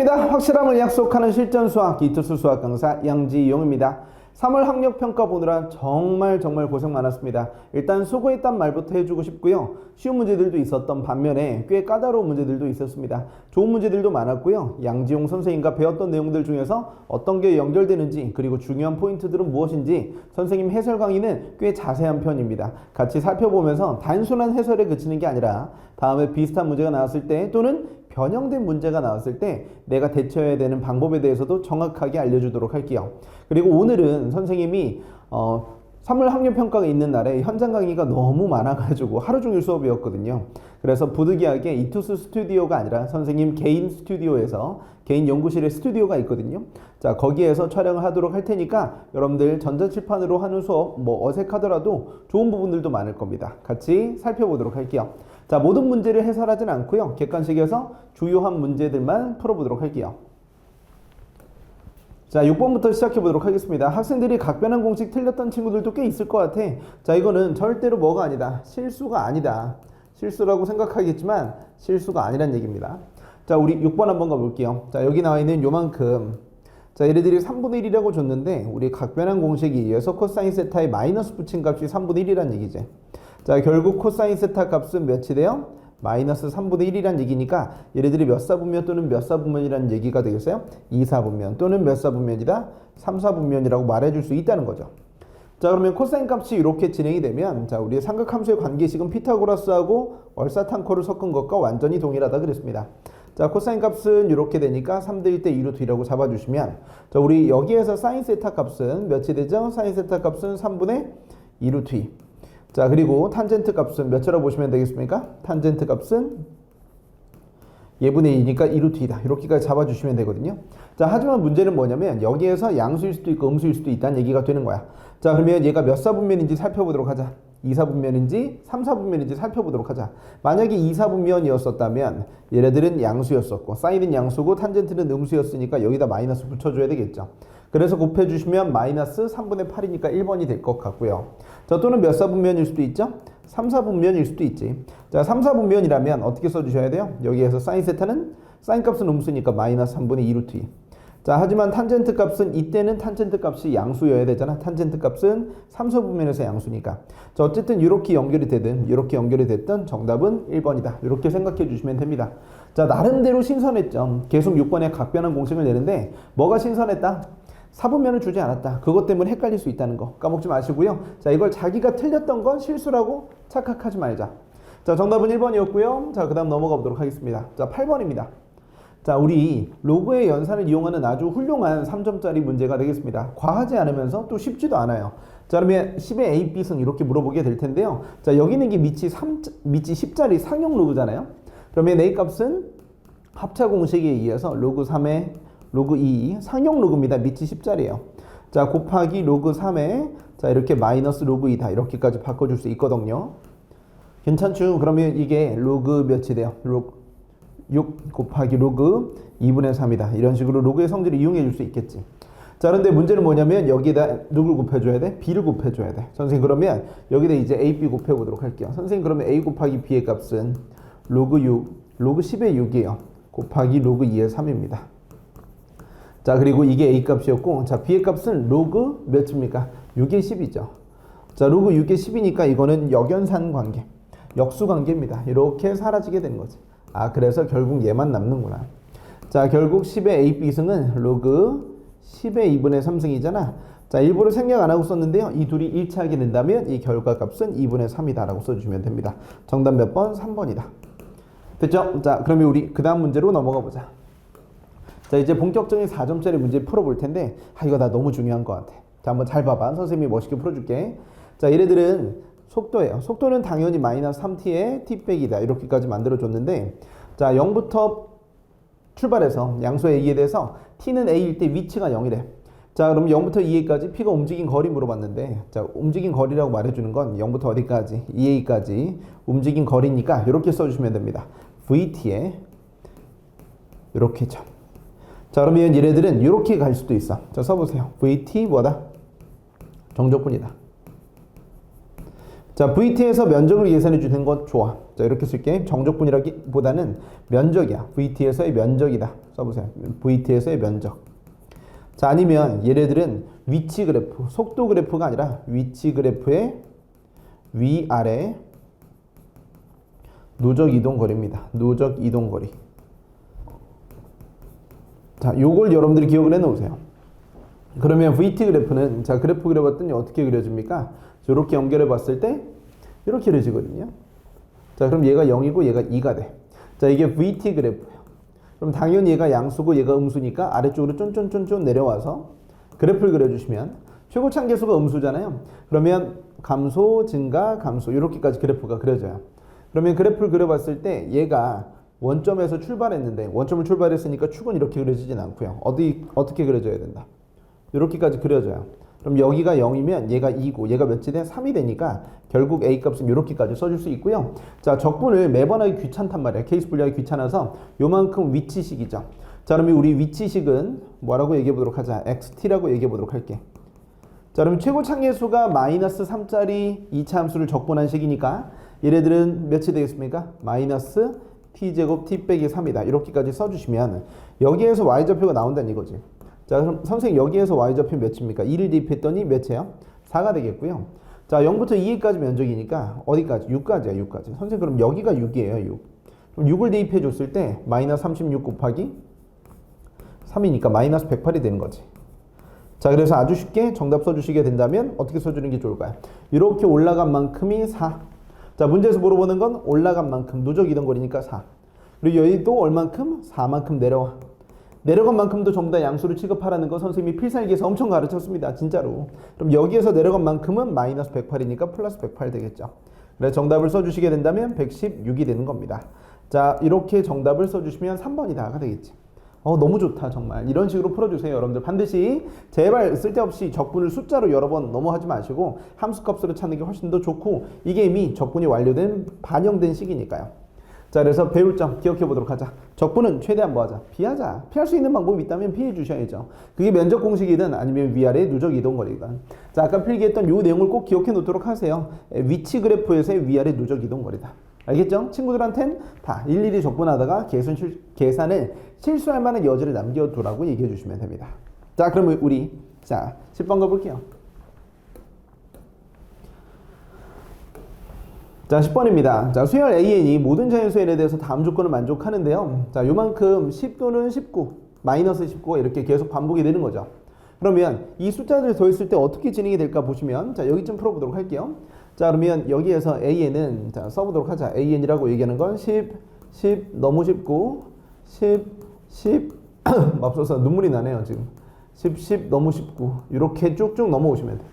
반갑습니다. 확실함을 약속하는 실전 수학 기투수 수학 강사 양지용입니다. 3월 학력평가 보느라 정말 고생 많았습니다. 일단 수고했단 말부터 해주고 싶고요. 쉬운 문제들도 있었던 반면에 꽤 까다로운 문제들도 있었습니다. 좋은 문제들도 많았고요. 양지용 선생님과 배웠던 내용들 중에서 어떤 게 연결되는지 그리고 중요한 포인트들은 무엇인지 선생님 해설 강의는 꽤 자세한 편입니다. 같이 살펴보면서 단순한 해설에 그치는 게 아니라 다음에 비슷한 문제가 나왔을 때 또는 변형된 문제가 나왔을 때 내가 대처해야 되는 방법에 대해서도 정확하게 알려주도록 할게요. 그리고 오늘은 선생님이 3월 학력평가가 있는 날에 현장 강의가 너무 많아가지고 하루 종일 수업이었거든요. 그래서 부득이하게 이투스 스튜디오가 아니라 선생님 개인 스튜디오에서 개인 연구실에 스튜디오가 있거든요. 자, 거기에서 촬영을 하도록 할 테니까 여러분들 전자칠판으로 하는 수업 뭐 어색하더라도 좋은 부분들도 많을 겁니다. 같이 살펴보도록 할게요. 자, 모든 문제를 해설하진 않고요. 객관식에서 주요한 문제들만 풀어보도록 할게요. 자, 6번부터 시작해보도록 하겠습니다. 학생들이 각변환 공식 틀렸던 친구들도 꽤 있을 것 같아. 자, 이거는 절대로 뭐가 아니다. 실수가 아니다. 실수라고 생각하겠지만 실수가 아니란 얘기입니다. 자, 우리 6번 한번 가볼게요. 자, 여기 나와 있는 요만큼. 자, 얘네들이 3분의 1이라고 줬는데 우리 각변환 공식에 의해서 코사인 세타에 마이너스 붙인 값이 3분의 1이란 얘기지. 자, 결국 코사인 세타 값은 몇이 돼요? 마이너스 3분의 1이란 얘기니까 얘네들이 몇 사분면 또는 몇 사분면이라는 얘기가 되겠어요? 2사분면 또는 몇 사분면이다? 3사분면이라고 말해줄 수 있다는 거죠. 자, 그러면 코사인 값이 이렇게 진행이 되면 자, 우리의 삼각함수의 관계식은 피타고라스하고 얼사탄코를 섞은 것과 완전히 동일하다 그랬습니다. 자, 코사인 값은 이렇게 되니까 3대1 대 2루트 2라고 잡아주시면 자, 우리 여기에서 사인 세타 값은 몇이 되죠? 사인 세타 값은 3분의 2루트 2. 자, 그리고 탄젠트 값은 몇이라고 보시면 되겠습니까? 탄젠트 값은 예분의 2니까 2루트 2다. 이렇게까지 잡아주시면 되거든요. 자, 하지만 문제는 뭐냐면 여기에서 양수일 수도 있고 음수일 수도 있다는 얘기가 되는 거야. 자, 그러면 얘가 몇 사분면인지 살펴보도록 하자. 2사분면인지 3사분면인지 살펴보도록 하자. 만약에 2사분면이었었다면 얘네들은 양수였었고 사인은 양수고 탄젠트는 음수였으니까 여기다 마이너스 붙여줘야 되겠죠. 그래서 곱해주시면 마이너스 3분의 8이니까 1번이 될 것 같고요. 자, 또는 몇 사분면일 수도 있죠? 3사분면일 수도 있지. 자, 3사분면이라면 어떻게 써주셔야 돼요? 여기에서 사인 세타는 사인 값은 음수니까 마이너스 3분의 2루트 2. 자, 하지만 탄젠트 값은 이때는 탄젠트 값이 양수여야 되잖아. 탄젠트 값은 3사분면에서 양수니까. 자, 어쨌든 이렇게 연결이 되든 이렇게 연결이 됐든 정답은 1번이다. 이렇게 생각해 주시면 됩니다. 자, 나름대로 신선했죠. 계속 6번에 각변환 공식을 내는데 뭐가 신선했다? 사분면을 주지 않았다. 그것 때문에 헷갈릴 수 있다는 거 까먹지 마시고요. 자, 이걸 자기가 틀렸던 건 실수라고 착각하지 말자. 자, 정답은 1번이었고요. 자, 그 다음 넘어가 보도록 하겠습니다. 자, 8번입니다. 자, 우리 로그의 연산을 이용하는 아주 훌륭한 3점짜리 문제가 되겠습니다. 과하지 않으면서 또 쉽지도 않아요. 자, 그러면 10의 A, B승 이렇게 물어보게 될 텐데요. 자, 여기 있는 게 밑이 10짜리 상용 로그잖아요. 그러면 A 값은 합차 공식에 의해서 로그 3의 로그 2 상용 로그입니다. 밑이 10짜리예요. 자, 곱하기 로그 3에 자, 이렇게 마이너스 로그 2다. 이렇게까지 바꿔줄 수 있거든요. 괜찮죠? 그러면 이게 로그 몇이 돼요? 6 곱하기 로그 2분의 3이다. 이런 식으로 로그의 성질을 이용해 줄 수 있겠지. 자, 그런데 문제는 뭐냐면 여기에다 누굴 곱해줘야 돼? B를 곱해줘야 돼. 선생님 그러면 여기다 이제 A, B 곱해보도록 할게요. 선생님 그러면 A 곱하기 B의 값은 로그 6, 로그 10의 6이에요. 곱하기 로그 2의 3입니다. 자, 그리고 이게 A 값이었고, 자, B의 값은 로그 몇입니까? 6의 10이죠. 자, 로그 6의 10이니까 이거는 역연산 관계, 역수 관계입니다. 이렇게 사라지게 된 거지. 아, 그래서 결국 얘만 남는구나. 자, 결국 10의 A, B승은 로그 10의 2분의 3승이잖아. 자, 일부러 생략 안 하고 썼는데요. 이 둘이 일치하게 된다면 이 결과값은 2분의 3이다 라고 써주시면 됩니다. 정답 몇 번? 3번이다. 됐죠? 자, 그러면 우리 그 다음 문제로 넘어가 보자. 자, 이제 본격적인 4점짜리 문제 풀어볼 텐데 이거 나 너무 중요한 것 같아. 자, 한번 잘 봐봐. 선생님이 멋있게 풀어줄게. 자, 얘네들은 속도예요. 속도는 당연히 마이너스 3t의 t 빼기다. 이렇게까지 만들어줬는데 자, 0부터 출발해서 양수 a에 대해서 t는 a일 때 위치가 0이래. 자, 그럼 0부터 2a까지 p가 움직인 거리 물어봤는데 자, 움직인 거리라고 말해주는 건 0부터 어디까지? 2a까지 움직인 거리니까 이렇게 써주시면 됩니다. vt에 이렇게죠. 자, 그러면 얘네들은 이렇게 갈 수도 있어. 자, 써보세요. vt 뭐다? 정적분이다. 자, VT에서 면적을 계산해 주는 것 좋아. 자, 이렇게 쓸게. 정적분이라기보다는 면적이야. VT에서의 면적이다. 써보세요. VT에서의 면적. 자, 아니면 얘네들은 위치 그래프, 속도 그래프가 아니라 위치 그래프의 위아래 누적 이동 거리입니다. 누적 이동 거리. 자, 요걸 여러분들이 기억을 해 놓으세요. 그러면 VT 그래프는, 자, 그래프 그려봤더니 어떻게 그려집니까? 이렇게 연결해 봤을 때 이렇게 그려지거든요. 자, 그럼 얘가 0이고 얘가 2가 돼. 자, 이게 VT 그래프예요. 그럼 당연히 얘가 양수고 얘가 음수니까 아래쪽으로 쫀쫀쫀쫀 내려와서 그래프를 그려주시면 최고 참계수가 음수잖아요. 그러면 감소, 증가, 감소 이렇게까지 그래프가 그려져요. 그러면 그래프를 그려봤을 때 얘가 원점에서 출발했는데 원점을 출발했으니까 축은 이렇게 그려지진 않고요. 어떻게 그려져야 된다? 이렇게까지 그려져요. 그럼 여기가 0이면 얘가 2고 얘가 몇이 돼? 3이 되니까 결국 A 값은 이렇게까지 써줄 수 있고요. 자, 적분을 매번 하기 귀찮단 말이야. 케이스 분리하기 귀찮아서 요만큼 위치식이죠. 자, 그러면 우리 위치식은 뭐라고 얘기해 보도록 하자. XT라고 얘기해 보도록 할게. 자, 그럼 최고 창계수가 마이너스 3짜리 2차 함수를 적분한 식이니까 얘네들은 몇이 되겠습니까? 마이너스 t제곱 t 빼기 3이다. 이렇게까지 써주시면 여기에서 y좌표가 나온다는 이거지. 자, 그럼 선생님 여기에서 y좌표 몇입니까? 2를 대입했더니 몇이에요? 4가 되겠고요. 자, 0부터 2까지 면적이니까 어디까지? 6까지야, 6까지. 선생님 그럼 여기가 6이에요, 6. 그럼 6을 대입해 줬을 때 마이너스 36 곱하기 3이니까 마이너스 108이 되는 거지. 자, 그래서 아주 쉽게 정답 써주시게 된다면 어떻게 써주는 게 좋을까요? 이렇게 올라간 만큼이 4. 자, 문제에서 물어보는 건 올라간 만큼, 누적 이동 거리니까 4. 그리고 여기도 얼만큼? 4만큼 내려와. 내려간 만큼도 전부 다 양수를 취급하라는 거 선생님이 필살기에서 엄청 가르쳤습니다. 진짜로. 그럼 여기에서 내려간 만큼은 마이너스 108이니까 플러스 108 되겠죠. 그래서 정답을 써주시게 된다면 116이 되는 겁니다. 자, 이렇게 정답을 써주시면 3번이다가 되겠지. 너무 좋다 정말. 이런 식으로 풀어주세요. 여러분들 반드시 제발 쓸데없이 적분을 숫자로 여러 번 너무 하지 마시고 함수값으로 찾는 게 훨씬 더 좋고 이게 이미 적분이 완료된 반영된 식이니까요. 자, 그래서 배울 점 기억해 보도록 하자. 적분은 최대한 뭐 하자? 피하자. 피할 수 있는 방법이 있다면 피해 주셔야죠. 그게 면적 공식이든 아니면 위아래 누적 이동 거리든. 자, 아까 필기했던 요 내용을 꼭 기억해 놓도록 하세요. 위치 그래프에서의 위아래 누적 이동 거리다. 알겠죠? 친구들한텐 다 일일이 적분하다가 계산을 실수할 만한 여지를 남겨두라고 얘기해 주시면 됩니다. 자, 그러면 우리 10번 가볼게요. 자, 10번입니다. 자, 수열 AN이 모든 자연수 N에 대해서 다음 조건을 만족하는데요. 자, 요만큼 10 또는 19, 마이너스 19가 이렇게 계속 반복이 되는 거죠. 그러면 이 숫자들을 더했을 때 어떻게 진행이 될까 보시면, 자, 여기 좀 풀어보도록 할게요. 자, 그러면 여기에서 AN은, 자, 써보도록 하자. AN이라고 얘기하는 건 10, 너무 쉽고, 10, 맙소사 눈물이 나네요, 지금. 10, 너무 쉽고, 이렇게 쭉쭉 넘어오시면 돼요.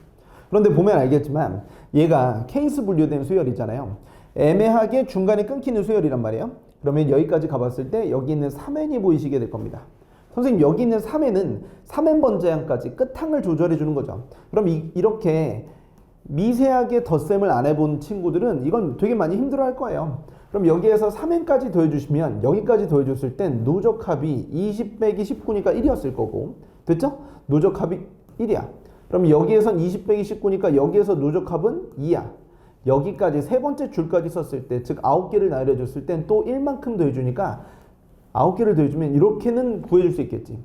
그런데 보면 알겠지만 얘가 케이스 분류된 수열이잖아요. 애매하게 중간에 끊기는 수열이란 말이에요. 그러면 여기까지 가봤을 때 여기 있는 3n이 보이시게 될 겁니다. 선생님 여기 있는 3n은 3n 번째항까지 끝항을 조절해 주는 거죠. 그럼 이렇게 미세하게 덧셈을 안 해본 친구들은 이건 되게 많이 힘들어 할 거예요. 그럼 여기에서 3n까지 더해주시면 여기까지 더해줬을 땐 누적합이 20 빼기 19니까 1이었을 거고, 됐죠? 누적합이 1이야. 그럼 여기에선 20 빼기 19니까 여기에서 누적합은 2야. 여기까지 세 번째 줄까지 썼을 때, 즉 9개를 나열해줬을 땐 또 1만큼 더해주니까 9개를 더해주면 이렇게는 구해줄 수 있겠지.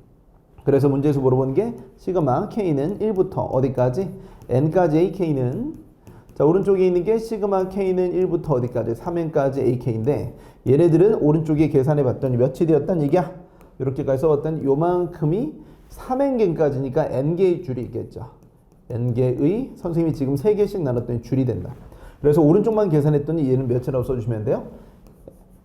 그래서 문제에서 물어보는 게 시그마 K는 1부터 어디까지? N까지의 K는, 자, 오른쪽에 있는 게 시그마 K는 1부터 어디까지? 3N까지 AK인데 얘네들은 오른쪽에 계산해봤더니 몇이 되었단 얘기야? 이렇게까지 써봤더니 요만큼이 3n개까지니까 n개의 줄이 있겠죠. n개의, 선생님이 지금 3개씩 나눴더니 줄이 된다. 그래서 오른쪽만 계산했더니 얘는 몇이라고 써주시면 돼요?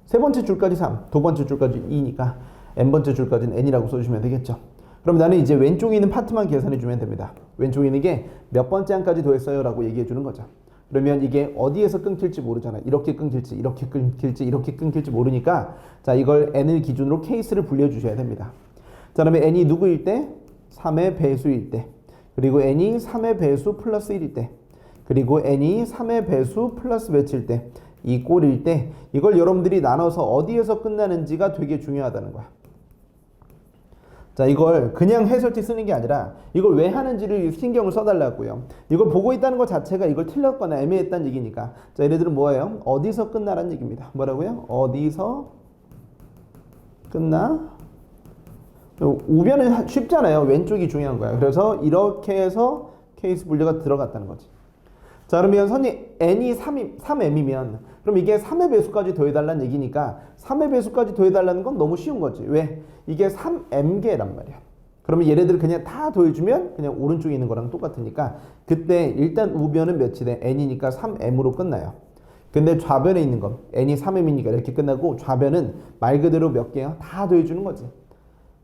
세 번째 줄까지 3, 두 번째 줄까지 2니까 n번째 줄까지는 n이라고 써주시면 되겠죠. 그럼 나는 이제 왼쪽에 있는 파트만 계산해주면 됩니다. 왼쪽에 있는 게 몇 번째 항까지 더했어요? 라고 얘기해주는 거죠. 그러면 이게 어디에서 끊길지 모르잖아요. 이렇게 끊길지, 이렇게 끊길지, 이렇게 끊길지 모르니까, 자, 이걸 n을 기준으로 케이스를 분류해주셔야 됩니다. 자, 그러면 n이 누구일 때? 3의 배수일 때. 그리고 n이 3의 배수 플러스 1일 때. 그리고 n이 3의 배수 플러스 몇일 때. 이 꼴일 때. 이걸 여러분들이 나눠서 어디에서 끝나는지가 되게 중요하다는 거야. 자, 이걸 그냥 해설티 쓰는 게 아니라 이걸 왜 하는지를 신경을 써달라고요. 이걸 보고 있다는 것 자체가 이걸 틀렸거나 애매했다는 얘기니까. 자, 얘네들은 뭐예요? 어디서 끝나라는 얘기입니다. 뭐라고요? 어디서 끝나? 우변은 쉽잖아요. 왼쪽이 중요한 거야. 그래서 이렇게 해서 케이스 분류가 들어갔다는 거지. 자, 그러면 선이 n이 3m이면 그럼 이게 3의 배수까지 더해달라는 얘기니까 3의 배수까지 더해달라는 건 너무 쉬운 거지. 왜? 이게 3m개란 말이야. 그러면 얘네들을 그냥 다 더해주면 그냥 오른쪽에 있는 거랑 똑같으니까 그때 일단 우변은 몇이 돼? n이니까 3m으로 끝나요. 근데 좌변에 있는 건 n이 3m이니까 이렇게 끝나고 좌변은 말 그대로 몇 개요? 다 더해주는 거지.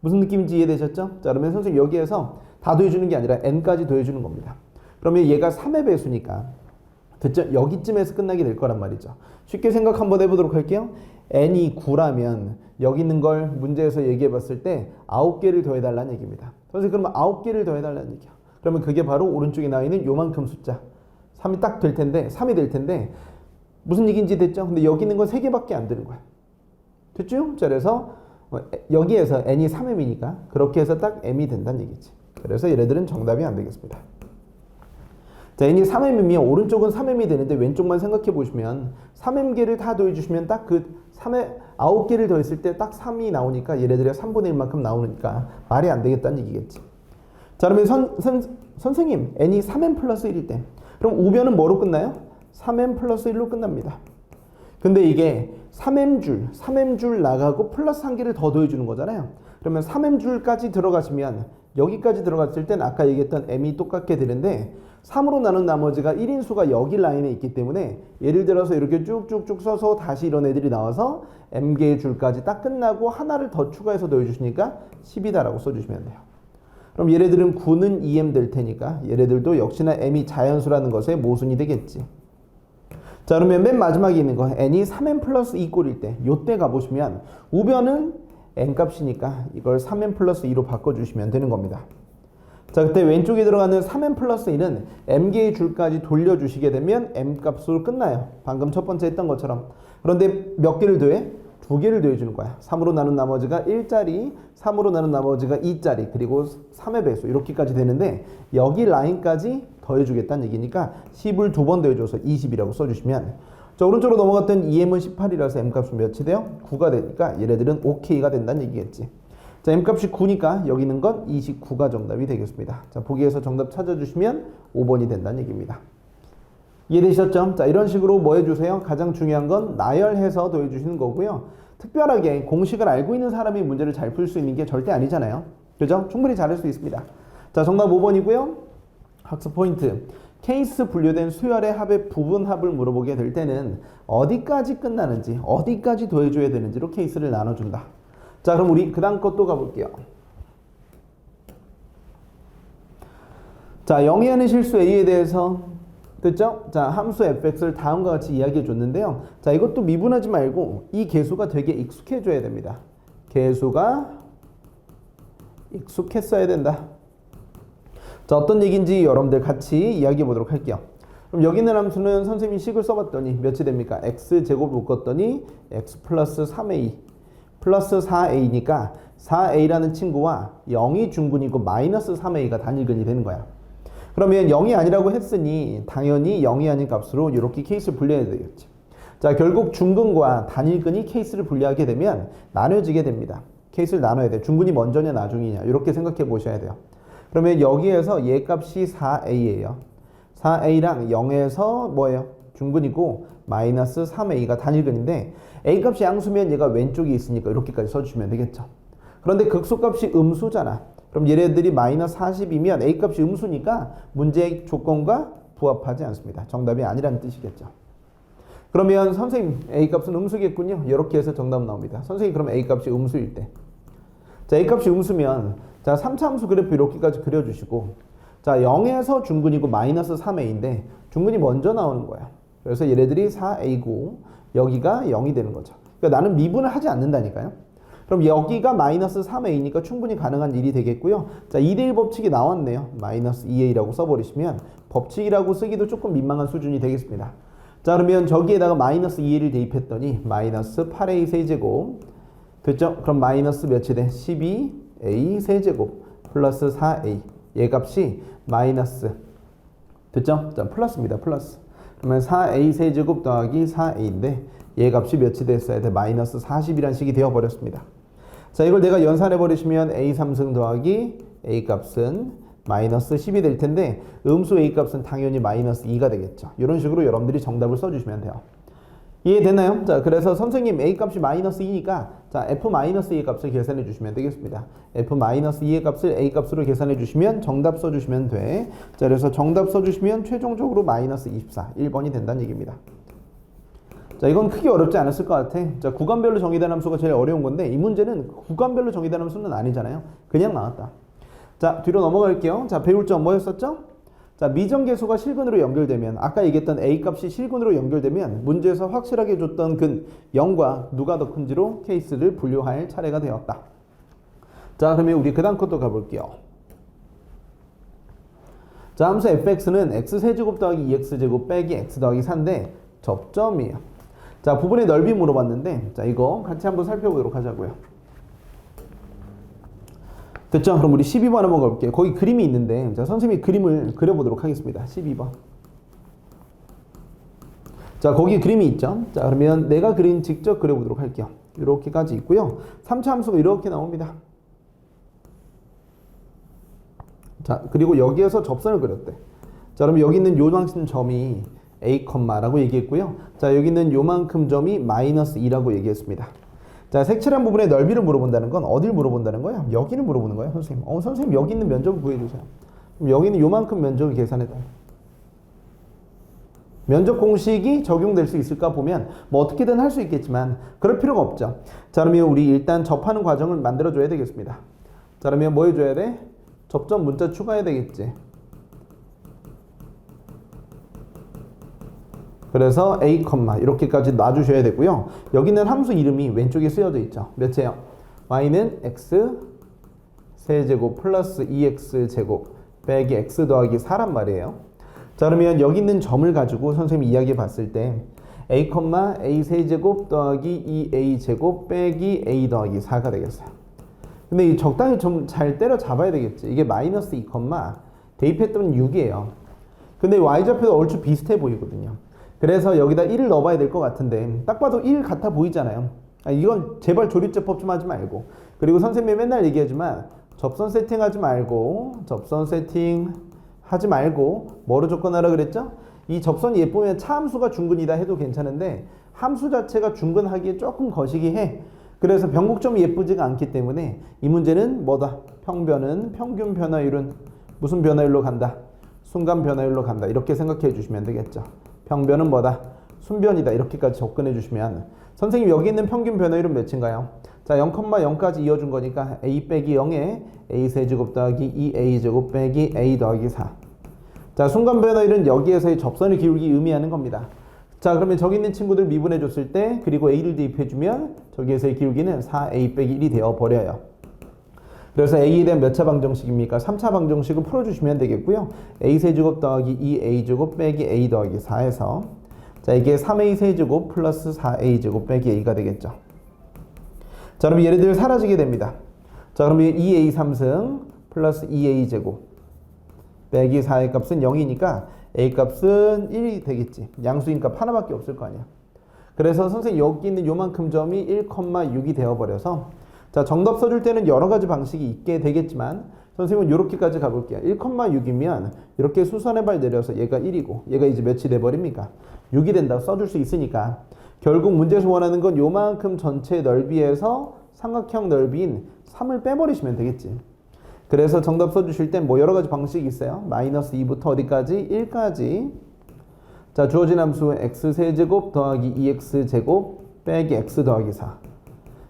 무슨 느낌인지 이해되셨죠? 자, 그러면 선생님 여기에서 다 더해주는 게 아니라 n까지 더해주는 겁니다. 그러면 얘가 3의 배수니까 됐죠? 여기쯤에서 끝나게 될 거란 말이죠. 쉽게 생각 한번 해보도록 할게요. n이 9라면 여기 있는 걸 문제에서 얘기해 봤을 때 9개를 더해달라는 얘기입니다. 선생님 그러면 9개를 더해달라는 얘기야. 그러면 그게 바로 오른쪽에 나와 있는 요만큼 숫자 3이 딱 될 텐데 3이 될 텐데 무슨 얘기인지 됐죠? 근데 여기 있는 건 3개밖에 안 되는 거야. 됐죠? 자, 그래서 여기에서 n이 3m이니까 그렇게 해서 딱 m이 된다는 얘기지. 그래서 얘네들은 정답이 안 되겠습니다. 자, n이 3m이면 오른쪽은 3m이 되는데 왼쪽만 생각해 보시면 3m개를 다 더해주시면 딱 그 3에 9개를 더했을 때 딱 3이 나오니까 얘네들의 3분의 1만큼 나오니까 말이 안 되겠다는 얘기겠지. 자, 그러면 선생님 n이 3m 플러스 1일 때 그럼 우변은 뭐로 끝나요? 3m 플러스 1로 끝납니다. 근데 이게 3m줄 나가고 플러스 한 개를 더 더해주는 거잖아요. 그러면 3m줄까지 들어가시면 여기까지 들어갔을 땐 아까 얘기했던 m이 똑같게 되는데 3으로 나눈 나머지가 1인수가 여기 라인에 있기 때문에 예를 들어서 이렇게 쭉쭉쭉 써서 다시 이런 애들이 나와서 m개의 줄까지 딱 끝나고 하나를 더 추가해서 더해주시니까 10이다라고 써주시면 돼요. 그럼 얘네들은 9는 2m 될 테니까 얘네들도 역시나 m이 자연수라는 것의 모순이 되겠지. 자, 그러면 맨 마지막에 있는 거 n이 3m 플러스 2 꼴일 때 요때 가보시면 우변은 n 값이니까 이걸 3m 플러스 2로 바꿔주시면 되는 겁니다. 자, 그때 왼쪽에 들어가는 3m 플러스 1은 m개의 줄까지 돌려주시게 되면 m 값으로 끝나요. 방금 첫 번째 했던 것처럼. 그런데 몇 개를 더해? 2개를 더해주는 거야. 3으로 나눈 나머지가 1짜리, 3으로 나눈 나머지가 2짜리, 그리고 3의 배수 이렇게까지 되는데 여기 라인까지 더해주겠다는 얘기니까 10을 2번 더해줘서 20이라고 써주시면 자, 오른쪽으로 넘어갔던 2m은 18이라서 m값은 몇이 돼요? 9가 되니까 얘네들은 OK가 된다는 얘기겠지. 자, m값이 9니까 여기 있는 건 29가 정답이 되겠습니다. 자, 보기에서 정답 찾아주시면 5번이 된다는 얘기입니다. 이해되셨죠? 자, 이런 식으로 뭐 해주세요? 가장 중요한 건 나열해서 더해주시는 거고요. 특별하게 공식을 알고 있는 사람이 문제를 잘 풀 수 있는 게 절대 아니잖아요. 그죠? 충분히 잘할 수 있습니다. 자, 정답 5번이고요. 학습 포인트. 케이스 분류된 수열의 합의 부분합을 물어보게 될 때는 어디까지 끝나는지, 어디까지 더해줘야 되는지로 케이스를 나눠준다. 자, 그럼 우리 그 다음 것도 가볼게요. 자, 영위하는 실수 A에 대해서 됐죠? 자, 함수 fx를 다음과 같이 이야기해 줬는데요. 자, 이것도 미분하지 말고 이 개수가 되게 익숙해져야 됩니다. 개수가 익숙했어야 된다. 자, 어떤 얘기인지 여러분들 같이 이야기해 보도록 할게요. 그럼 여기 있는 함수는 선생님이 식을 써봤더니 몇이 됩니까? x제곱 묶었더니 x 플러스 3a 플러스 4a니까 4a라는 친구와 0이 중근이고 마이너스 3a가 단일근이 되는 거야. 그러면 0이 아니라고 했으니 당연히 0이 아닌 값으로 이렇게 케이스를 분리해야 되겠지. 자, 결국 중근과 단일근이 케이스를 분리하게 되면 나눠지게 됩니다. 케이스를 나눠야 돼. 중근이 먼저냐 나중이냐 이렇게 생각해 보셔야 돼요. 그러면 여기에서 얘 값이 4a예요. 4a랑 0에서 뭐예요? 중근이고 마이너스 3a가 단일근인데 a 값이 양수면 얘가 왼쪽에 있으니까 이렇게까지 써주시면 되겠죠. 그런데 극소값이 음수잖아. 그럼 얘네들이 마이너스 40이면 a 값이 음수니까 문제의 조건과 부합하지 않습니다. 정답이 아니라는 뜻이겠죠. 그러면 선생님 a 값은 음수겠군요. 이렇게 해서 정답 나옵니다. 선생님 그럼 a 값이 음수일 때. 자, a 값이 음수면 자, 3차 함수 그래프 이렇게까지 그려주시고 자, 0에서 중근이고 마이너스 3a인데 중근이 먼저 나오는 거야. 그래서 얘네들이 4a고 여기가 0이 되는 거죠. 그러니까 나는 미분을 하지 않는다니까요. 그럼 여기가 마이너스 3a니까 충분히 가능한 일이 되겠고요. 자, 2대1 법칙이 나왔네요. 마이너스 2a라고 써버리시면 법칙이라고 쓰기도 조금 민망한 수준이 되겠습니다. 자, 그러면 저기에다가 마이너스 2a를 대입했더니 마이너스 8a 세제곱 됐죠? 그럼 마이너스 몇이 돼? 12 a 세제곱 플러스 4a 얘 값이 마이너스 됐죠? 자, 플러스입니다. 플러스. 그러면 4a 세제곱 더하기 4a인데 얘 값이 몇이 됐어야 돼? 마이너스 40이란 식이 되어버렸습니다. 자, 이걸 내가 연산해버리시면 a 3승 더하기 a 값은 마이너스 10이 될 텐데 음수 a 값은 당연히 마이너스 2가 되겠죠. 이런 식으로 여러분들이 정답을 써주시면 돼요. 이해됐나요? 자, 그래서 선생님 a 값이 마이너스 2니까 자, f-2의 값을 계산해 주시면 되겠습니다. f-2의 값을 a 값으로 계산해 주시면 정답 써주시면 돼. 자, 그래서 정답 써주시면 최종적으로 마이너스 24, 1번이 된다는 얘기입니다. 자, 이건 크게 어렵지 않았을 것 같아. 자, 구간별로 정의된 함수가 제일 어려운 건데 이 문제는 구간별로 정의된 함수는 아니잖아요. 그냥 나왔다. 자, 뒤로 넘어갈게요. 자, 배울 점 뭐였었죠? 자, 미정계수가 실근으로 연결되면 아까 얘기했던 a 값이 실근으로 연결되면 문제에서 확실하게 줬던 근 0과 누가 더 큰지로 케이스를 분류할 차례가 되었다. 자, 그러면 우리 그 다음 것도 가볼게요. 자, 함수 fx는 x세제곱 더하기 2x제곱 빼기 x 더하기 4인데 접점이에요. 자, 부분의 넓이 물어봤는데 자, 이거 같이 한번 살펴보도록 하자고요. 됐죠? 그럼 우리 12번 한번 가볼게요. 거기 그림이 있는데 자, 선생님이 그림을 그려보도록 하겠습니다. 12번. 자, 거기 그림이 있죠? 자, 그러면 내가 그림 직접 그려보도록 할게요. 이렇게까지 있고요. 3차 함수가 이렇게 나옵니다. 자, 그리고 여기에서 접선을 그렸대. 자, 그럼 여기 있는 요만큼 점이 a, 라고 얘기했고요. 자, 여기 있는 요만큼 점이 마이너스 2라고 얘기했습니다. 자, 색칠한 부분의 넓이를 물어본다는 건 어딜 물어본다는 거야? 여기를 물어보는 거예요, 선생님. 선생님 여기 있는 면적을 구해주세요. 그럼 여기 있는 요만큼 면적을 계산해봐요. 면적 공식이 적용될 수 있을까 보면 뭐 어떻게든 할 수 있겠지만 그럴 필요가 없죠. 자, 그러면 우리 일단 접하는 과정을 만들어줘야 되겠습니다. 자, 그러면 뭐 해줘야 돼? 접점 문자 추가해야 되겠지. 그래서 a, 이렇게까지 놔주셔야 되고요. 여기 있는 함수 이름이 왼쪽에 쓰여져 있죠. 몇이에요? y는 x 세제곱 플러스 2x제곱 빼기 x 더하기 4란 말이에요. 자, 그러면 여기 있는 점을 가지고 선생님이 이야기해 봤을 때 a, a 세제곱 더하기 2a제곱 빼기 a 더하기 4가 되겠어요. 근데 이 적당히 좀 잘 때려 잡아야 되겠지. 이게 마이너스 2, 대입했던 6이에요. 근데 y좌표도 얼추 비슷해 보이거든요. 그래서 여기다 1을 넣어봐야 될 것 같은데 딱 봐도 1 같아 보이잖아요. 이건 제발 조립제법 좀 하지 말고, 그리고 선생님이 맨날 얘기하지만 접선 세팅하지 말고, 접선 세팅 하지 말고 뭐로 접근하라 그랬죠? 이 접선이 예쁘면 차함수가 중근이다 해도 괜찮은데 함수 자체가 중근하기에 조금 거시기 해. 그래서 변곡점이 예쁘지가 않기 때문에 이 문제는 뭐다? 평변은 평균 변화율은 무슨 변화율로 간다? 순간 변화율로 간다. 이렇게 생각해 주시면 되겠죠. 평변은 뭐다? 순변이다. 이렇게까지 접근해 주시면 선생님 여기 있는 평균 변화율은 몇인가요? 자, 0,0까지 이어준 거니까 a 빼기 0에 a 세제곱 더하기 2a제곱 빼기 a 더하기 4. 자, 순간 변화율은 여기에서의 접선의 기울기 의미하는 겁니다. 자, 그러면 저기 있는 친구들 미분해 줬을 때 그리고 a를 대입해 주면 저기에서의 기울기는 4a 빼기 1이 되어 버려요. 그래서 a에 대한 몇 차 방정식입니까? 3차 방정식을 풀어주시면 되겠고요. a 세제곱 더하기 2a제곱 빼기 a 더하기 4에서 자, 이게 3a 세제곱 플러스 4a제곱 빼기 a가 되겠죠. 자, 그럼 얘네들 사라지게 됩니다. 자, 그러면 2a 3승 플러스 2a제곱 빼기 4의 값은 0이니까 a 값은 1이 되겠지. 양수인 값 하나밖에 없을 거 아니야. 그래서 선생님 여기 있는 요만큼 점이 1,6이 되어버려서 자, 정답 써줄 때는 여러 가지 방식이 있게 되겠지만 선생님은 이렇게까지 가볼게요. 1,6이면 이렇게 수선의 발 내려서 얘가 1이고 얘가 이제 몇이 돼버립니까? 6이 된다고 써줄 수 있으니까 결국 문제에서 원하는 건 요만큼 전체 넓이에서 삼각형 넓이인 3을 빼버리시면 되겠지. 그래서 정답 써주실 땐 뭐 여러 가지 방식이 있어요. 마이너스 2부터 어디까지? 1까지. 자, 주어진 함수 x세제곱 더하기 2x제곱 빼기 x 더하기 4.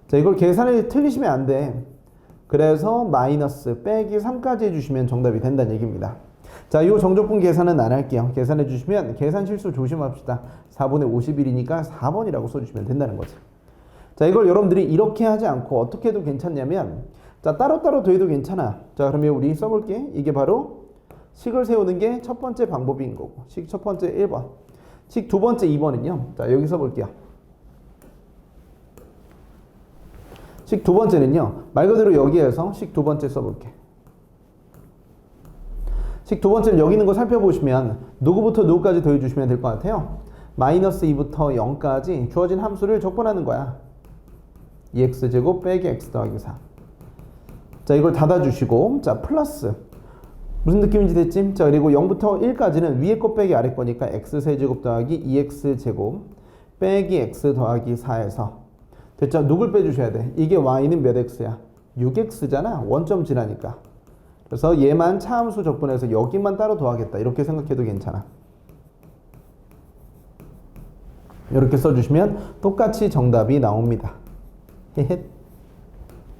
자, 이걸 계산을 틀리시면 안 돼. 그래서 마이너스 빼기 3까지 해주시면 정답이 된다는 얘기입니다. 자, 이 정적분 계산은 안 할게요. 계산해 주시면 계산 실수 조심합시다. 4분의 51이니까 4번이라고 써주시면 된다는 거죠. 자, 이걸 여러분들이 이렇게 하지 않고 어떻게 해도 괜찮냐면 자, 따로따로 더해도 괜찮아. 자, 그러면 우리 써볼게. 이게 바로 식을 세우는 게 첫 번째 방법인 거고, 식 첫 번째 1번, 식 두 번째 2번은요. 자, 여기 써볼게요. 식 두 번째는요. 말 그대로 여기에서 식 두 번째 써볼게. 식 두 번째는 여기 있는 거 살펴보시면 누구부터 누구까지 더해주시면 될 것 같아요. 마이너스 2부터 0까지 주어진 함수를 적분하는 거야. 2x제곱 빼기 x 더하기 4. 자, 이걸 닫아주시고, 자, 플러스. 무슨 느낌인지 됐지? 자, 그리고 0부터 1까지는 위에 거 빼기 아래 거니까 x세제곱 더하기 2x제곱 빼기 x 더하기 4에서. 됐죠? 누굴 빼주셔야 돼? 이게 y는 몇 x야? 6x잖아. 원점 지나니까. 그래서 얘만 차함수 적분해서 여기만 따로 더하겠다. 이렇게 생각해도 괜찮아. 이렇게 써주시면 똑같이 정답이 나옵니다. 헤헷.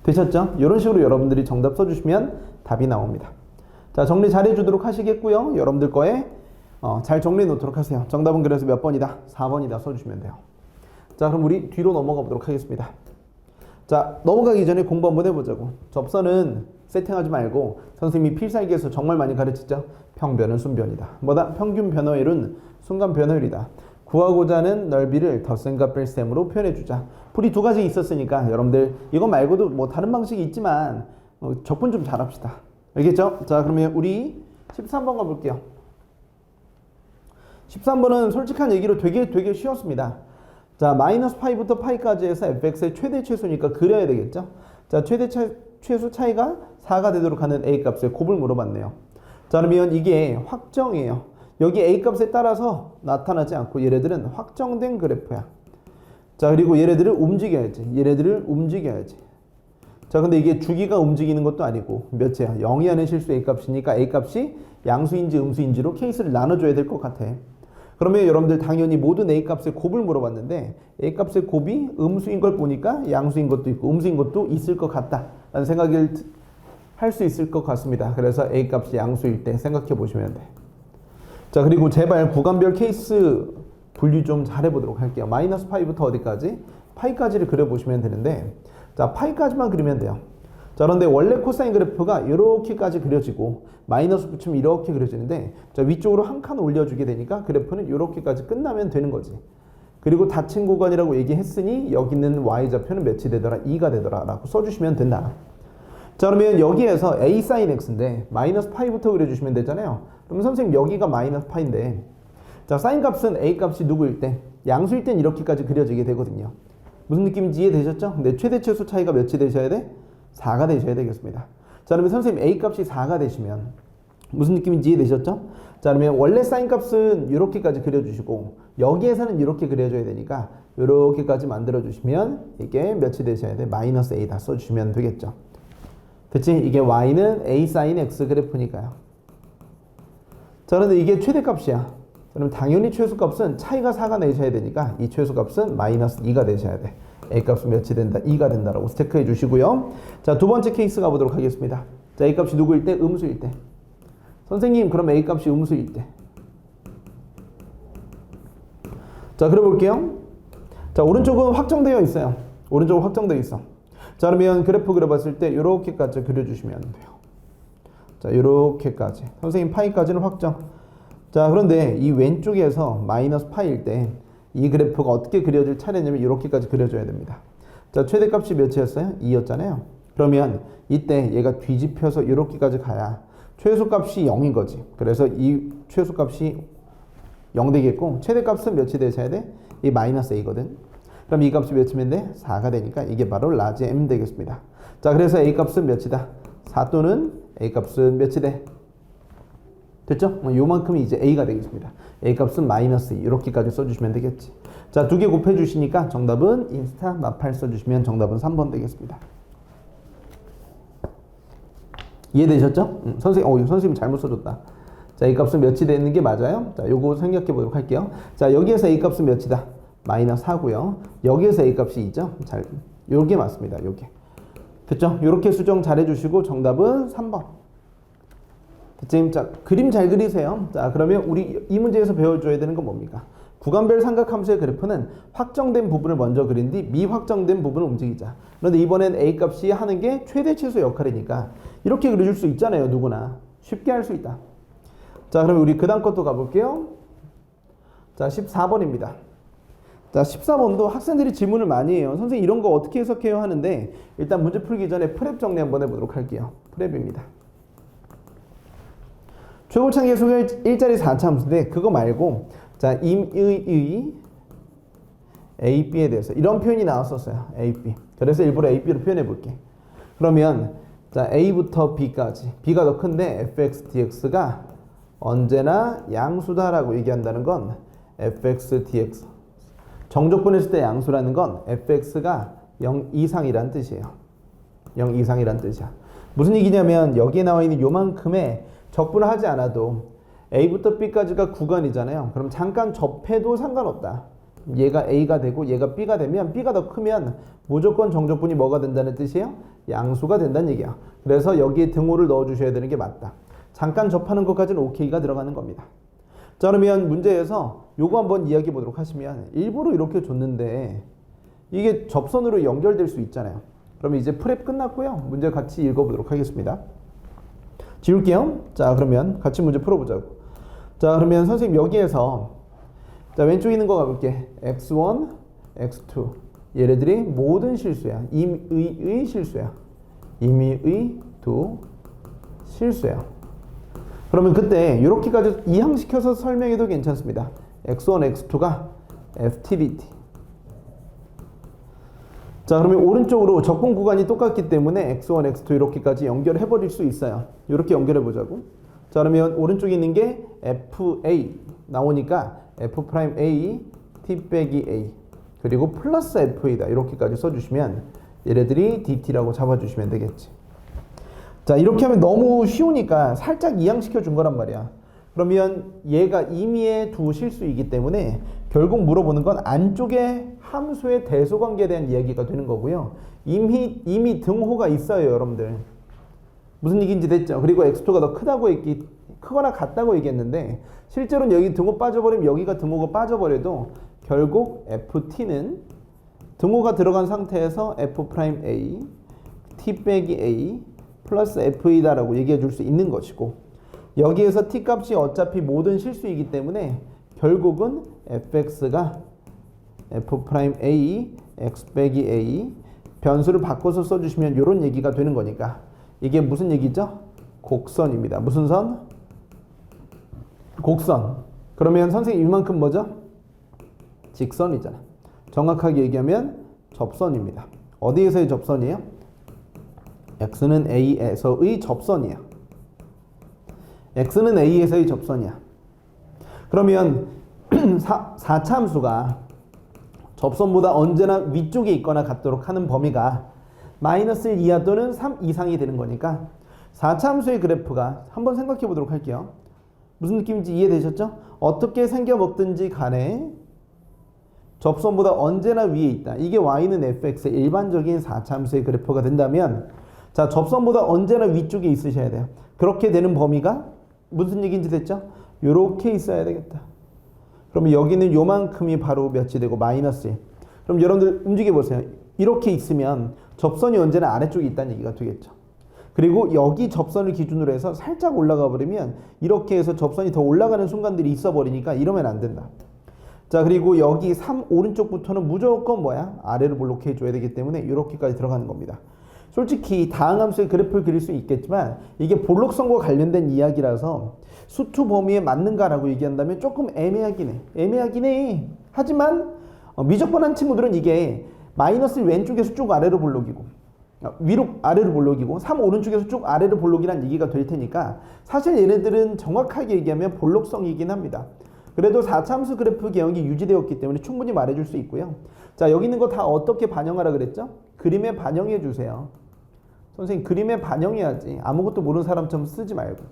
되셨죠? 이런 식으로 여러분들이 정답 써주시면 답이 나옵니다. 자, 정리 잘 해주도록 하시겠고요. 여러분들 거에 잘 정리해 놓도록 하세요. 정답은 그래서 몇 번이다? 4번이다 써주시면 돼요. 자, 그럼 우리 뒤로 넘어가 보도록 하겠습니다. 자, 넘어가기 전에 공부 한번 해보자고. 접선은 세팅하지 말고 선생님이 필살기에서 정말 많이 가르치죠. 평변은 순변이다. 뭐다? 평균 변화율은 순간 변화율이다. 구하고자 하는 넓이를 덧셈과 뺄셈으로 표현해주자. 풀이 두 가지 있었으니까 여러분들 이거 말고도 뭐 다른 방식이 있지만 적분 좀 잘합시다. 알겠죠? 자, 그러면 우리 13번 가볼게요. 13번은 솔직한 얘기로 되게 쉬웠습니다. 자, 마이너스 파이부터 파이까지 해서 fx의 최대 최소니까 그려야 되겠죠? 자, 최소 차이가 4가 되도록 하는 a 값의 곱을 물어봤네요. 자, 그러면 이게 확정이에요. 여기 a 값에 따라서 나타나지 않고 얘네들은 확정된 그래프야. 자, 그리고 얘네들을 움직여야지. 자, 근데 이게 주기가 움직이는 것도 아니고 몇이야? 0이 안에 실수 a 값이니까 a 값이 양수인지 음수인지로 케이스를 나눠줘야 될 것 같아. 그러면 여러분들 당연히 모든 a 값의 곱을 물어봤는데 a 값의 곱이 음수인 걸 보니까 양수인 것도 있고 음수인 것도 있을 것 같다 라는 생각을 할 수 있을 것 같습니다. 그래서 a 값이 양수일 때 생각해 보시면 돼. 자, 그리고 제발 구간별 케이스 분류 좀 잘 해보도록 할게요. 마이너스 파이부터 어디까지? 파이까지를 그려보시면 되는데, 자, 파이까지만 그리면 돼요. 자, 그런데 원래 코사인 그래프가 이렇게까지 그려지고 마이너스 붙이면 이렇게 그려지는데, 자, 위쪽으로 한 칸 올려주게 되니까 그래프는 이렇게까지 끝나면 되는 거지. 그리고 닫힌 구간이라고 얘기했으니 여기 있는 y좌표는 몇이 되더라? 2가 되더라 라고 써주시면 된다. 자, 그러면 여기에서 a sin x인데 마이너스 파이부터 그려주시면 되잖아요. 그럼 선생님 여기가 마이너스 파인데, 자, 사인 값은 a 값이 누구일 때? 양수일 땐 이렇게까지 그려지게 되거든요. 무슨 느낌인지 이해되셨죠? 근데 최대 최소 차이가 몇이 되셔야 돼? 4가 되셔야 되겠습니다. 자, 그러면 선생님 a 값이 4가 되시면 무슨 느낌인지 이해되셨죠? 자, 그러면 원래 사인 값은 이렇게까지 그려주시고 여기에서는 이렇게 그려줘야 되니까 이렇게까지 만들어주시면 이게 몇이 되셔야 돼? 마이너스 a 다 써주시면 되겠죠. 그치? 이게 y는 a sin x 그래프니까요. 자, 그런데 이게 최대값이야. 그럼 당연히 최소값은 차이가 4가 내셔야 되니까 이 최소값은 마이너스 2가 되셔야 돼. A값은 몇이 된다? 2가 된다라고 체크해 주시고요. 자, 두 번째 케이스 가보도록 하겠습니다. 자, A값이 누구일 때? 음수일 때. 선생님, 그럼 A값이 음수일 때. 자, 그려 볼게요. 자, 오른쪽은 확정되어 있어요. 오른쪽은 확정되어 있어. 자, 그러면 그래프 그려봤을 때 이렇게까지 그려주시면 돼요. 자, 이렇게까지. 선생님 파이까지는 확정. 자, 그런데 이 왼쪽에서 마이너스 파일 때 이 그래프가 어떻게 그려질 차례냐면 이렇게까지 그려줘야 됩니다. 자, 최대값이 몇이었어요? 2였잖아요. 그러면 이때 얘가 뒤집혀서 이렇게까지 가야 최소값이 0인 거지. 그래서 이 최소값이 0 되겠고 최대값은 몇이 되셔야 돼? 이 마이너스 a거든. 그럼 이 값이 몇이면 돼? 4가 되니까 이게 바로 라지 m 되겠습니다. 자, 그래서 a 값은 몇이다? 4 또는 a 값은 몇이 돼? 됐죠? 요만큼이 이제 a가 되겠습니다. a 값은 마이너스 2 이렇게까지 써주시면 되겠지. 자, 두 개 곱해 주시니까 정답은 인스타 마팔 써주시면 정답은 3번 되겠습니다. 이해되셨죠? 선생님 잘못 써줬다. 자, a 값은 몇이 되는 게 맞아요? 자, 요거 생각해 보도록 할게요. 자, 여기에서 a 값은 몇이다? 마이너스 4고요. 여기에서 a 값이 2죠? 요게 맞습니다. 요게. 됐죠? 요렇게 수정 잘 해주시고 정답은 3번. 지금 자, 그림 잘 그리세요. 자, 그러면 우리 이 문제에서 배워줘야 되는 건 뭡니까? 구간별 삼각함수의 그래프는 확정된 부분을 먼저 그린 뒤 미확정된 부분을 움직이자. 그런데 이번엔 a 값이 하는 게 최대 최소 역할이니까 이렇게 그려줄 수 있잖아요. 누구나 쉽게 할 수 있다. 자, 그럼 우리 그 다음 것도 가볼게요. 자, 14번입니다. 자, 14번도 학생들이 질문을 많이 해요. 선생님 이런 거 어떻게 해석해요 하는데 일단 문제 풀기 전에 프렙 정리 한번 해보도록 할게요. 프렙입니다. 최고창 계수가 일자리 4차함수인데 그거 말고 자, 임의의 A, B에 대해서 이런 표현이 나왔었어요. A, B. 그래서 일부러 A, B로 표현해 볼게. 그러면 자, A부터 B까지 B가 더 큰데 fx, dx가 언제나 양수다라고 얘기한다는 건 fx, dx 정적분했을 때 양수라는 건 fx가 0 이상이란 뜻이에요. 0 이상이란 뜻이야. 무슨 얘기냐면 여기에 나와 있는 요만큼의 적분을 하지 않아도 A부터 B까지가 구간이잖아요. 그럼 잠깐 접해도 상관없다. 얘가 A가 되고 얘가 B가 되면 B가 더 크면 무조건 정적분이 뭐가 된다는 뜻이에요? 양수가 된다는 얘기야. 그래서 여기에 등호를 넣어주셔야 되는 게 맞다. 잠깐 접하는 것까지는 OK가 들어가는 겁니다. 자, 그러면 문제에서 요거 한번 이야기해 보도록 하시면 일부러 이렇게 줬는데 이게 접선으로 연결될 수 있잖아요. 그러면 이제 프렙 끝났고요. 문제 같이 읽어보도록 하겠습니다. 지울게요. 자, 그러면 같이 문제 풀어보자고. 자, 그러면 선생님 여기에서 자, 왼쪽에 있는 거 가볼게. x1, x2 얘네들이 모든 실수야. 임의의 실수야. 임의의 두 실수야. 그러면 그때 이렇게까지 이항시켜서 설명해도 괜찮습니다. x1, x2가 ftdt. 자, 그러면 오른쪽으로 적분 구간이 똑같기 때문에 x1, x2 이렇게까지 연결해 버릴 수 있어요. 이렇게 연결해 보자고. 자, 그러면 오른쪽에 있는 게 fa 나오니까 f'A t 빼기 a 그리고 플러스 fa다 이렇게까지 써주시면 얘네들이 dt라고 잡아주시면 되겠지. 자, 이렇게 하면 너무 쉬우니까 살짝 이항시켜 준 거란 말이야. 그러면 얘가 임의의 두 실수이기 때문에 결국 물어보는 건 안쪽에 함수의 대소관계에 대한 이야기가 되는 거고요. 이미 등호가 있어요, 여러분들. 무슨 얘기인지 됐죠? 그리고 x2가 더 크거나 같다고 얘기했는데 실제로는 여기 등호 빠져버리면 여기가 등호가 빠져버려도 결국 ft는 등호가 들어간 상태에서 f'A t 빼기 a 플러스 f이다라고 얘기해 줄 수 있는 것이고 여기에서 t 값이 어차피 모든 실수이기 때문에 결국은 fx가 f'A x 빼기 a 변수를 바꿔서 써주시면 이런 얘기가 되는 거니까 이게 무슨 얘기죠? 곡선입니다. 무슨 선? 곡선. 그러면 선생님 이만큼 뭐죠? 직선이잖아. 정확하게 얘기하면 접선입니다. 어디에서의 접선이에요? x는 a에서의 접선이야. x는 a에서의 접선이야. 그러면 4차 함수가 접선보다 언제나 위쪽에 있거나 같도록 하는 범위가 마이너스 1 이하 또는 3 이상이 되는 거니까 4차 함수의 그래프가 한번 생각해 보도록 할게요. 무슨 느낌인지 이해되셨죠? 어떻게 생겨 먹든지 간에 접선보다 언제나 위에 있다. 이게 y는 fx의 일반적인 4차 함수의 그래프가 된다면 자, 접선보다 언제나 위쪽에 있으셔야 돼요. 그렇게 되는 범위가 무슨 얘기인지 됐죠? 요렇게 있어야 되겠다. 그러면 여기는 요만큼이 바로 몇이 되고 마이너스 1. 그럼 여러분들 움직여 보세요. 이렇게 있으면 접선이 언제나 아래쪽에 있다는 얘기가 되겠죠. 그리고 여기 접선을 기준으로 해서 살짝 올라가 버리면 이렇게 해서 접선이 더 올라가는 순간들이 있어 버리니까 이러면 안 된다. 자, 그리고 여기 3 오른쪽부터는 무조건 뭐야? 아래를 볼록해 줘야 되기 때문에 이렇게까지 들어가는 겁니다. 솔직히 다항함수의 그래프를 그릴 수 있겠지만 이게 볼록선과 관련된 이야기라서 수투 범위에 맞는가라고 얘기한다면 조금 애매하긴 해. 하지만 미적분한 친구들은 이게 마이너스 왼쪽에서 쭉 아래로 볼록이고 위로 아래로 볼록이고 3 오른쪽에서 쭉 아래로 볼록이란 얘기가 될 테니까 사실 얘네들은 정확하게 얘기하면 볼록성이긴 합니다. 그래도 4차 함수 그래프 개형이 유지되었기 때문에 충분히 말해줄 수 있고요. 자, 여기 있는 거 다 어떻게 반영하라 그랬죠? 그림에 반영해 주세요. 선생님 그림에 반영해야지. 아무것도 모르는 사람처럼 쓰지 말고.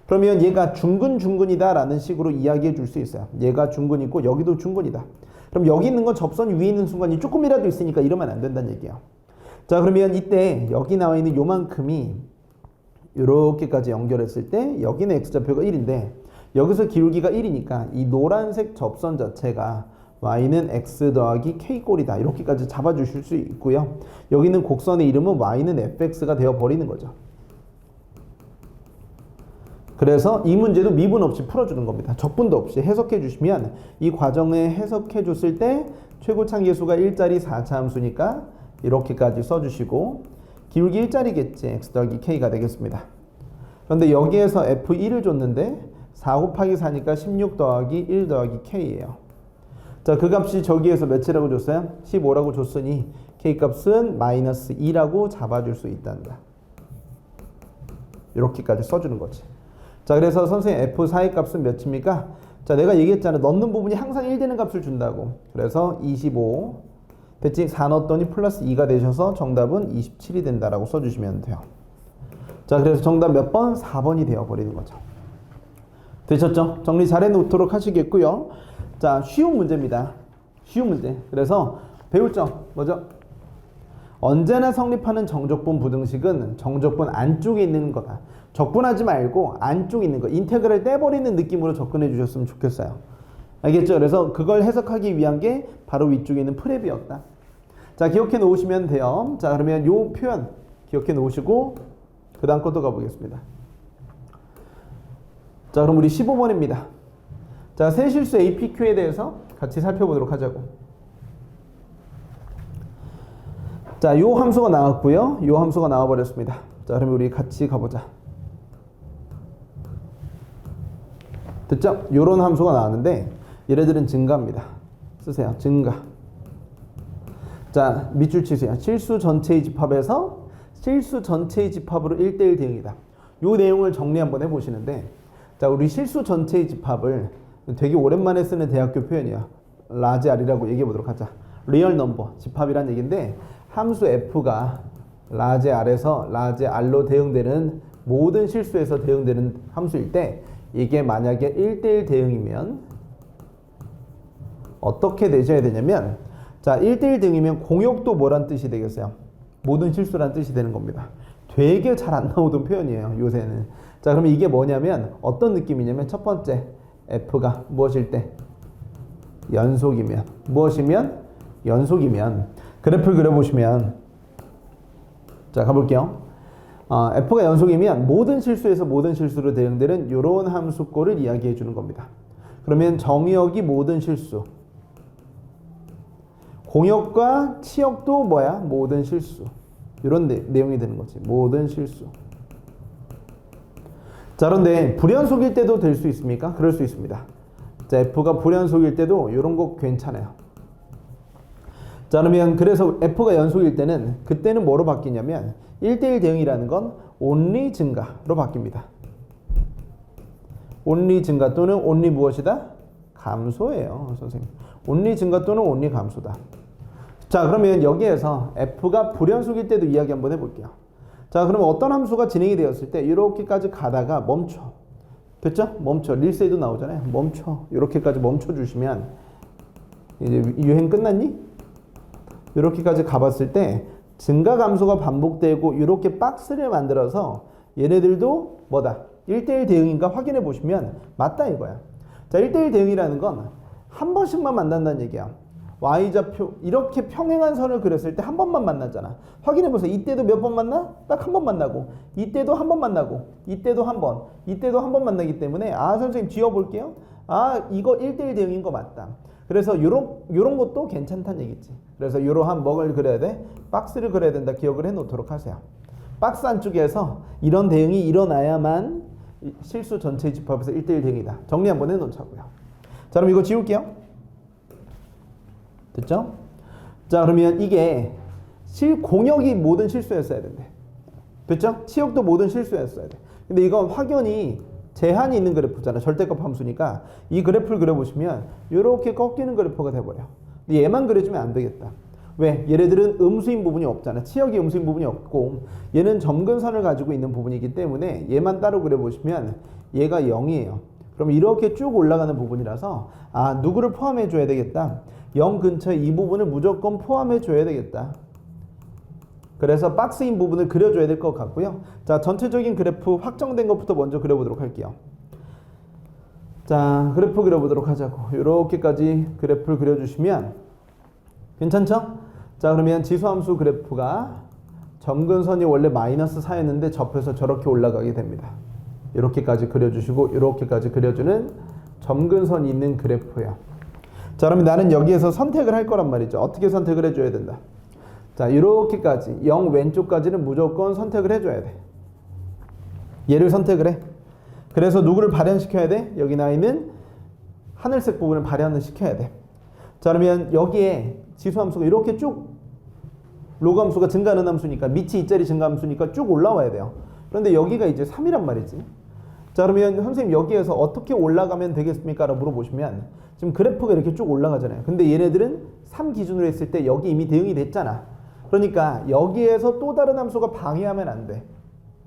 그러면 얘가 중근이다 라는 식으로 이야기해 줄 수 있어요. 얘가 중근이고 여기도 중근이다. 그럼 여기 있는 건 접선이 위에 있는 순간이 조금이라도 있으니까 이러면 안 된다는 얘기예요. 자, 그러면 이때 여기 나와 있는 요만큼이 이렇게까지 연결했을 때 여기는 x좌표가 1인데 여기서 기울기가 1이니까 이 노란색 접선 자체가 y는 x 더하기 k꼴이다. 이렇게까지 잡아주실 수 있고요. 여기 있는 곡선의 이름은 y는 fx가 되어버리는 거죠. 그래서 이 문제도 미분 없이 풀어주는 겁니다. 적분도 없이 해석해 주시면 이 과정에 해석해 줬을 때 최고창 계수가 1짜리 4차 함수니까 이렇게까지 써주시고 기울기 1짜리겠지. x 더하기 k가 되겠습니다. 그런데 여기에서 f1을 줬는데 4 곱하기 4니까 16 더하기 1 더하기 k예요. 자, 그 값이 저기에서 몇이라고 줬어요? 15라고 줬으니 k 값은 마이너스 2라고 잡아줄 수 있단다. 이렇게까지 써주는 거지. 자, 그래서 선생님 f4의 값은 몇입니까? 자, 내가 얘기했잖아. 넣는 부분이 항상 1 되는 값을 준다고. 그래서 25 됐지? 4 넣었더니 플러스 2가 되셔서 정답은 27이 된다라고 써주시면 돼요. 자, 그래서 정답 몇 번? 4번이 되어버리는 거죠. 되셨죠? 정리 잘 해놓도록 하시겠고요. 자, 쉬운 문제입니다. 쉬운 문제. 그래서 배울 점 뭐죠? 언제나 성립하는 정적분 부등식은 정적분 안쪽에 있는 거다. 적분하지 말고 안쪽에 있는 거, 인테그랄 떼버리는 느낌으로 접근해 주셨으면 좋겠어요. 알겠죠? 그래서 그걸 해석하기 위한 게 바로 위쪽에 있는 프랩이었다. 자, 기억해 놓으시면 돼요. 자, 그러면 요 표현 기억해 놓으시고 그 다음 것도 가보겠습니다. 자, 그럼 우리 15번입니다. 자, 세실수 APQ에 대해서 같이 살펴보도록 하자고. 자, 요 함수가 나왔고요. 요 함수가 나와버렸습니다. 자, 그러면 우리 같이 가보자. 됐죠? 요런 함수가 나왔는데 얘네들은 증가입니다. 쓰세요. 증가. 자, 밑줄 치세요. 실수 전체의 집합에서 실수 전체의 집합으로 1대1 대응이다. 요 내용을 정리 한번 해보시는데, 자, 우리 실수 전체의 집합을 되게 오랜만에 쓰는 대학교 표현이야. 라지 R이라고 얘기해 보도록 하자. 리얼 넘버 집합이란 얘기인데, 함수 f가 라지 R에서 라지 R로 대응되는 모든 실수에서 대응되는 함수일 때, 이게 만약에 1대1 대응이면 어떻게 되셔야 되냐면, 자, 1대1 대응이면 공역도 뭐란 뜻이 되겠어요? 모든 실수란 뜻이 되는 겁니다. 되게 잘 안 나오던 표현이에요, 요새는. 자, 그러면 이게 뭐냐면 어떤 느낌이냐면, 첫 번째 f가 무엇일 때? 연속이면. 무엇이면? 연속이면. 그래프를 그려보시면, 자, 가볼게요. f가 연속이면 모든 실수에서 모든 실수로 대응되는 이런 함수꼴을 이야기해 주는 겁니다. 그러면 정의역이 모든 실수, 공역과 치역도 뭐야? 모든 실수. 이런 내용이 되는 거지. 모든 실수. 자, 그런데 불연속일 때도 될 수 있습니까? 그럴 수 있습니다. 자, f가 불연속일 때도 이런 거 괜찮아요. 자, 그러면 그래서 f가 연속일 때는 그때는 뭐로 바뀌냐면 1대1 대응이라는 건 only 증가로 바뀝니다. only 증가 또는 only 무엇이다? 감소예요, 선생님. only 증가 또는 only 감소다. 자, 그러면 여기에서 f가 불연속일 때도 이야기 한번 해볼게요. 자, 그러면 어떤 함수가 진행이 되었을 때 이렇게까지 가다가 멈춰. 됐죠? 멈춰. 릴세이도 나오잖아요. 멈춰. 이렇게까지 멈춰 주시면 이제 유행 끝났니? 이렇게까지 가봤을 때 증가 감소가 반복되고 이렇게 박스를 만들어서 얘네들도 뭐다? 1대1 대응인가 확인해 보시면 맞다 이거야. 자, 1대1 대응이라는 건 한 번씩만 만난다는 얘기야. y좌표 이렇게 평행한 선을 그렸을 때 한 번만 만나잖아. 확인해 보세요. 이때도 몇 번 만나? 딱 한 번 만나고, 이때도 한 번 만나고, 이때도 한 번, 이때도 한 번 만나기 때문에, 아, 선생님 지워볼게요. 아, 이거 1대1 대응인 거 맞다. 그래서 요런 것도 괜찮다는 얘기지. 그래서 이러한 뭐를 그려야 돼? 박스를 그려야 된다. 기억을 해 놓도록 하세요. 박스 안쪽에서 이런 대응이 일어나야만 실수 전체 집합에서 1대1 대응이다. 정리 한번 해 놓자고요. 자, 그럼 이거 지울게요. 됐죠? 자, 그러면 이게 공역이 모든 실수였어야 된대. 됐죠? 치역도 모든 실수였어야 돼. 근데 이건 확연히 제한이 있는 그래프잖아. 절대값 함수니까 이 그래프를 그려보시면 이렇게 꺾이는 그래프가 돼버려. 근데 얘만 그려주면 안 되겠다. 왜? 얘네들은 음수인 부분이 없잖아. 치역이 음수인 부분이 없고 얘는 점근선을 가지고 있는 부분이기 때문에 얘만 따로 그려보시면 얘가 0이에요. 그럼 이렇게 쭉 올라가는 부분이라서, 아, 누구를 포함해 줘야 되겠다. 0 근처에 이 부분을 무조건 포함해 줘야 되겠다. 그래서 박스인 부분을 그려줘야 될 것 같고요. 자, 전체적인 그래프 확정된 것부터 먼저 그려보도록 할게요. 자, 그래프 그려보도록 하자고. 이렇게까지 그래프를 그려주시면 괜찮죠? 자, 그러면 지수함수 그래프가 점근선이 원래 마이너스 4였는데 접해서 저렇게 올라가게 됩니다. 이렇게까지 그려주시고 이렇게까지 그려주는 점근선이 있는 그래프예요. 자, 그러면 나는 여기에서 선택을 할 거란 말이죠. 어떻게 선택을 해줘야 된다. 자, 이렇게까지 0 왼쪽까지는 무조건 선택을 해줘야 돼. 얘를 선택을 해. 그래서 누구를 발현시켜야 돼? 여기 나 있는 하늘색 부분을 발현을 시켜야 돼. 자, 그러면 여기에 지수함수가 이렇게 쭉 로그함수가 증가하는 함수니까 밑이 이짜리 증가함수니까 쭉 올라와야 돼요. 그런데 여기가 이제 3이란 말이지. 자, 그러면 선생님 여기에서 어떻게 올라가면 되겠습니까? 라고 물어보시면 지금 그래프가 이렇게 쭉 올라가잖아요. 근데 얘네들은 3 기준으로 했을 때 여기 이미 대응이 됐잖아. 그러니까 여기에서 또 다른 함수가 방해하면 안 돼.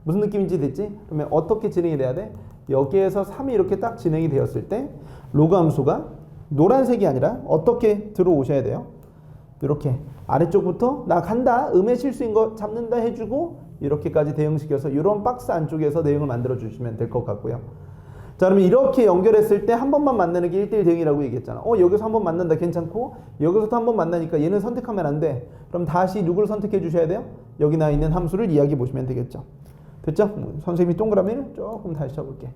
무슨 느낌인지 됐지? 그러면 어떻게 진행이 돼야 돼? 여기에서 3이 이렇게 딱 진행이 되었을 때 로그 함수가 노란색이 아니라 어떻게 들어오셔야 돼요? 이렇게 아래쪽부터 나 간다, 음의 실수인 거 잡는다 해주고 이렇게까지 대응시켜서 이런 박스 안쪽에서 내용을 만들어 주시면 될 것 같고요. 자, 그러면 이렇게 연결했을 때 한 번만 만나는 게 1대1 대응이라고 얘기했잖아. 여기서 한 번 만난다 괜찮고 여기서도 한 번 만나니까 얘는 선택하면 안 돼. 그럼 다시 누구를 선택해 주셔야 돼요? 여기 나 있는 함수를 이야기해 보시면 되겠죠. 됐죠? 선생님이 동그라미를 조금 다시 쳐볼게.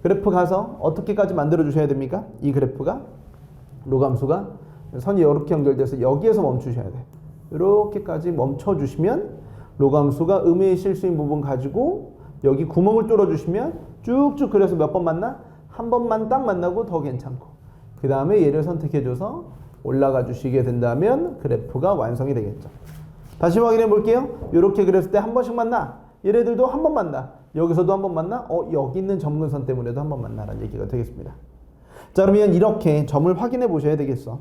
그래프 가서 어떻게까지 만들어 주셔야 됩니까? 이 그래프가 로그 함수가 선이 이렇게 연결돼서 여기에서 멈추셔야 돼. 이렇게까지 멈춰 주시면 로그 함수가 음의 실수인 부분 가지고 여기 구멍을 뚫어 주시면 쭉쭉 그려서 몇 번 만나? 한 번만 딱 만나고 더 괜찮고 그 다음에 얘를 선택해 줘서 올라가 주시게 된다면 그래프가 완성이 되겠죠. 다시 확인해 볼게요. 이렇게 그렸을 때 한 번씩 만나. 얘네들도 한 번 만나. 여기서도 한 번 만나. 여기 있는 점근선 때문에도 한 번 만나라는 얘기가 되겠습니다. 자, 그러면 이렇게 점을 확인해 보셔야 되겠어.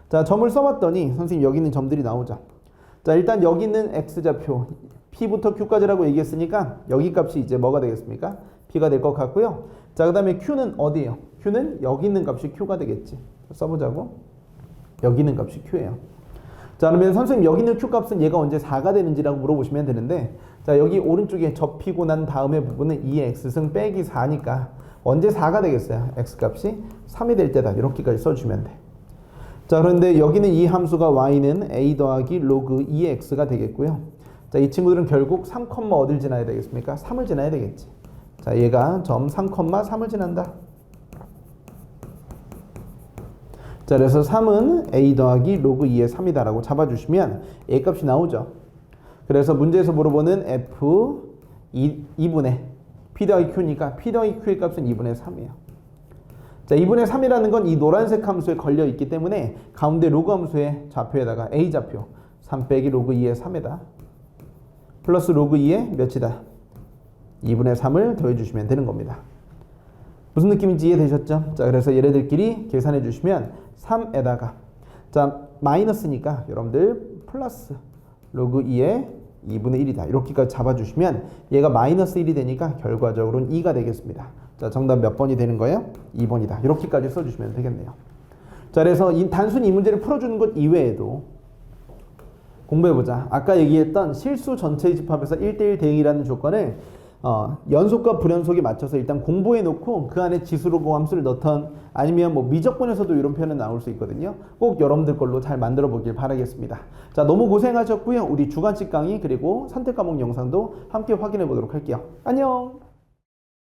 자, 점을 써봤더니 선생님 여기 있는 점들이 나오죠. 자, 일단 여기 있는 x좌표 P부터 Q까지라고 얘기했으니까 여기 값이 이제 뭐가 되겠습니까? P가 될 것 같고요. 자, 그 다음에 Q는 어디예요? Q는 여기 있는 값이 Q가 되겠지. 써보자고. 여기 있는 값이 Q예요. 자, 그러면 선생님 여기 있는 Q 값은 얘가 언제 4가 되는지라고 물어보시면 되는데, 자, 여기 오른쪽에 접히고 난 다음에 부분은 2의 x승 빼기 4니까 언제 4가 되겠어요? x 값이 3이 될 때다. 이렇게까지 써주면 돼. 자, 그런데 여기는 이 함수가 y는 a 더하기 로그 2의 x가 되겠고요. 자, 이 친구들은 결국 3, 어딜 지나야 되겠습니까? 3을 지나야 되겠지. 자, 얘가 점 3, 3을 지난다. 자, 그래서 3은 a 더하기 로그 2의 3이다 라고 잡아주시면 a 값이 나오죠. 그래서 문제에서 물어보는 f 2분의 p 더하기 q니까 p 더하기 q의 값은 2분의 3이에요. 자, 2분의 3이라는 건 이 노란색 함수에 걸려 있기 때문에 가운데 로그 함수의 좌표에다가 a 좌표 3 빼기 로그 2의 3에다 플러스 로그 2의 몇이다? 2분의 3을 더해주시면 되는 겁니다. 무슨 느낌인지 이해되셨죠? 자, 그래서 얘네들끼리 계산해 주시면 3에다가 자, 마이너스니까 여러분들 플러스 로그 2의 2분의 1이다. 이렇게까지 잡아주시면 얘가 마이너스 1이 되니까 결과적으로는 2가 되겠습니다. 자, 정답 몇 번이 되는 거예요? 2번이다. 이렇게까지 써주시면 되겠네요. 자, 그래서 단순히 이 문제를 풀어주는 것 이외에도 공부해보자. 아까 얘기했던 실수 전체의 집합에서 1대1 대응이라는 조건을 연속과 불연속에 맞춰서 일단 공부해놓고 그 안에 지수로그 함수를 넣던 아니면 뭐 미적분에서도 이런 표현은 나올 수 있거든요. 꼭 여러분들 걸로 잘 만들어 보길 바라겠습니다. 자, 너무 고생하셨고요. 우리 주간식 강의 그리고 선택 과목 영상도 함께 확인해 보도록 할게요. 안녕.